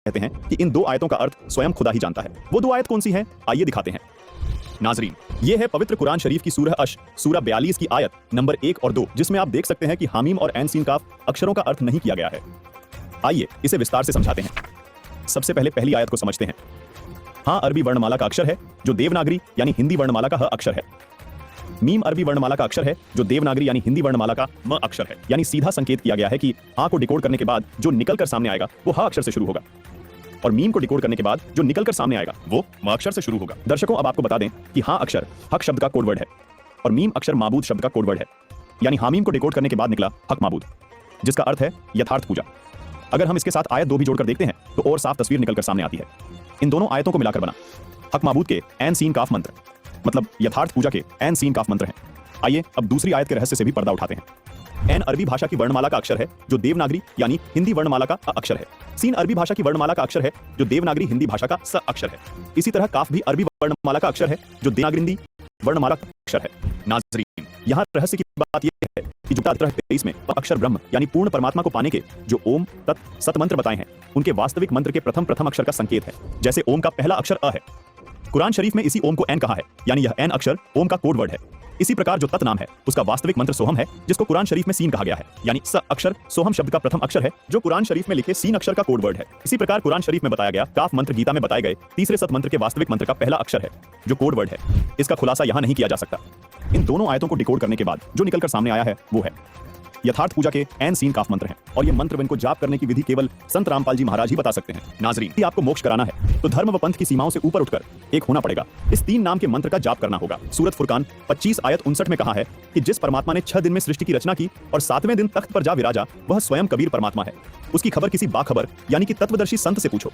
कहते हैं कि इन दो आयतों का अर्थ स्वयं खुदा ही जानता है। वो दो आयत कौन सी हैं? आइए दिखाते हैं। नाजरीन, ये है पवित्र कुरान शरीफ की सूरह अश सूरह 42 की आयत नंबर 1 और 2, जिसमें आप देख सकते हैं कि हामीम और ऐन सीन काफ अक्षरों का अर्थ नहीं किया गया है। आइए इसे विस्तार से समझाते हैं। सबसे पहले पहली आयत को समझते हैं। हाँ अरबी वर्णमाला का अक्षर है जो देवनागरी यानी हिंदी वर्णमाला का ह अक्षर है। मीम अरबी वर्णमाला का अक्षर है जो देवनागरी यानी हिंदी वर्णमाला का म अक्षर है। यानी सीधा संकेत किया गया है कि हाँ को डिकोड करने के बाद जो निकल कर सामने आएगा वो ह अक्षर से शुरू होगा, और मीम को डिकोड करने के बाद जो निकल कर सामने आएगा वो म अक्षर से शुरू होगा। दर्शकों, अब आपको बता दें कि हाँ अक्षर हक शब्द का कोड वर्ड है और मीम अक्षर माबूद शब्द का कोड वर्ड है। यानी हामीम को डिकोड करने के बाद निकला हक माबूद, जिसका अर्थ है यथार्थ पूजा। अगर हम इसके साथ आयत 2 भी जोड़कर देखते हैं तो और साफ तस्वीर निकलकर सामने आती है। इन दोनों आयतों को मिलाकर बना हक माबूद के ऐन सीन काफ मंत्र, मतलब यथार्थ पूजा के ऐन सीन काफ मंत्र हैं। आइए अब दूसरी आयत के रहस्य से भी पर्दा उठाते हैं। ऐन अरबी भाषा की वर्णमाला का अक्षर है जो देवनागरी यानी हिंदी वर्णमाला का अ अक्षर है। सीन अरबी भाषा की वर्णमाला का अक्षर है जो देवनागरी हिंदी भाषा का स अक्षर है। इसी तरह काफ भी अरबी वर्णमाला का अक्षर है जो देवनागरी हिंदी वर्णमाला का अक्षर है। नाज़रीन, यहाँ रहस्य की बात यह है कि जो 23 में अक्षर ब्रह्म यानी पूर्ण परमात्मा को पाने के जो ओम तत् सत मंत्र बताए हैं, उनके वास्तविक मंत्र के प्रथम अक्षर का संकेत है। जैसे ओम का पहला अक्षर अ है, कुरान शरीफ में इसी ओम को एन कहा है, यानी यह एन अक्षर ओम का कोड वर्ड है। इसी प्रकार जो तत् नाम है उसका वास्तविक मंत्र सोहम है, जिसको कुरान शरीफ में सीन कहा गया है, यानी स अक्षर सोहम शब्द का प्रथम अक्षर है जो कुरान शरीफ में लिखे सीन अक्षर का कोड वर्ड है। इसी प्रकार कुरान शरीफ में बताया गया काफ मंत्र गीता में बताए गए तीसरे सत मंत्र के वास्तविक मंत्र का पहला अक्षर है जो कोड वर्ड है। इसका खुलासा यहाँ नहीं किया जा सकता। इन दोनों आयतों को डिकोड करने के बाद जो निकलकर सामने आया है वो है यथार्थ पूजा के ऐन सीन काफ मंत्र हैं, और ये मंत्र इनको जाप करने की विधि केवल संत रामपाल जी महाराज ही बता सकते हैं। नाजरीन, यदि आपको मोक्ष कराना है तो धर्म व पंथ की सीमाओं से ऊपर उठकर एक होना पड़ेगा। इस 3 नाम के मंत्र का जाप करना होगा। सूरत फुरकान 25 आयत 59 में कहा है कि जिस परमात्मा ने 6 दिन में सृष्टि की रचना की और 7वें दिन तख्त पर जा विराजा, वह स्वयं कबीर परमात्मा है। उसकी खबर किसी बाखबर यानी कि तत्वदर्शी संत से पूछो।